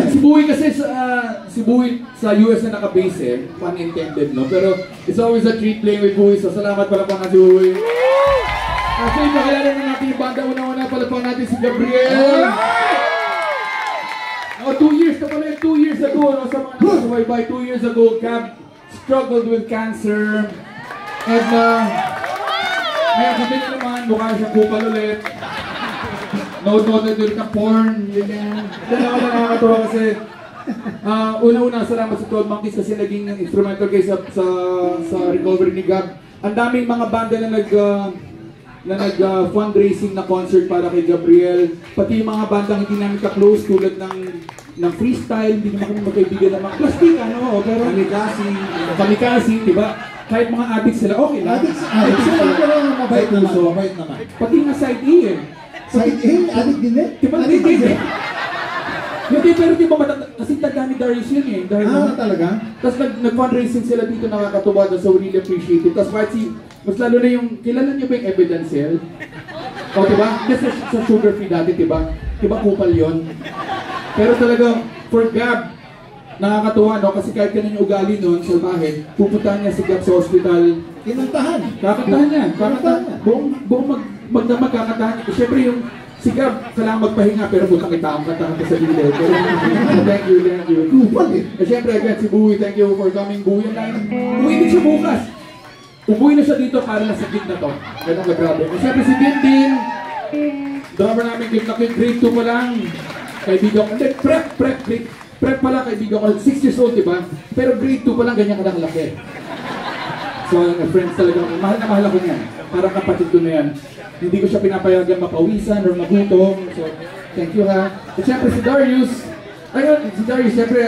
Si Buoy kasi si Buoy sa US na naka-base eh, pun intended, no? Pero it's always a treat playing with Buoy, so salamat pala po nga si Buoy. Actually, pakilala na natin yung banda. Una-una pala po natin si Gabriel. 2 years na pala yung 2 years ago, no? Sa mga nakasubaybay, 2 years ago, Gab struggled with cancer. And ngayon sabi na naman, mukha siyang kupal ulit. Note-noted ulit ng porn, ganyan. Yan ako na nakakatawa kasi una-una, salamat sa 12 Monkeys kasi naging instrumental kayo sa recovery ni Gab. Ang daming mga banda na nag-fundraising na concert para kay Gabriel. Pati yung mga bandang hindi namin ka-close tulad ng freestyle, hindi naman kami magkaibigan ng mga plastic, pero kamikasi, di ba? Kahit mga addicts sila, okay lang. Addicts sila, pero mabait naman. Pati nga side E eh. Side E? Addict din eh? Diba addict din eh? Hindi, pero di ba kasi tanda ni Darius yun eh. Talaga? Tapos nag-fundraising sila dito, nakakatuwa na, so really appreciate it. Tapos kahit mas lalo na yung, kilala niyo ba yung Evidence Cell? O diba? Kasi sa Sugar Free dati, diba? Diba kupal yun? Pero talaga, for Gab, nakakatuwa, no? Kasi kahit kanina yung ugali nun, salbahe, pupuntahan niya si Gab sa hospital. Kinantahan. Kakatahan niya. Buong magdamag kakatahan niya. Siyempre yung si Gab, kailangan magpahinga, pero butang kita ang katahan sa gilid. Pero thank you. Kupal eh. Siyempre, again, si Buoy, thank you for coming. Buoy yan. Buoy din siya bukas. Umuwi na siya dito para na sa gig na to. Ganun ka grabe. Siyempre si Dindin, drummer namin gig na grade 2 pa lang. Kaibigan ko, hindi, prep pala kaibigan ko, 6 years old, diba? Pero grade 2 pa lang, ganyan ka lang laki. So, friends talaga, mahal na mahal ako niyan. Parang kapatid ko na yan. Hindi ko siya pinapayagan mapawisan or magutom. So, thank you ha. At siyempre si Darius. Ayun, si Darius, siyempre,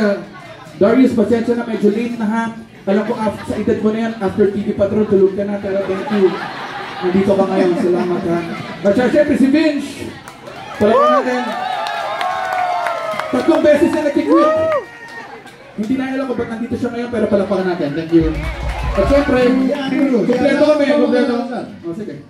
Darius, pasensya na, medyo late na ha. Alam ko, sa edad mo na yan, after TV Patrol, tulog ka na, pero thank you. Nandito ka ngayon, salamat ha. At siyempre si Vince. Palaman natin. 3 beses na nag-quit. Hindi na alam ko ba't nandito siya ngayon, pero palapakan natin. Thank you. At siyempre, kumpleto kami, kumpleto. Oh, sige.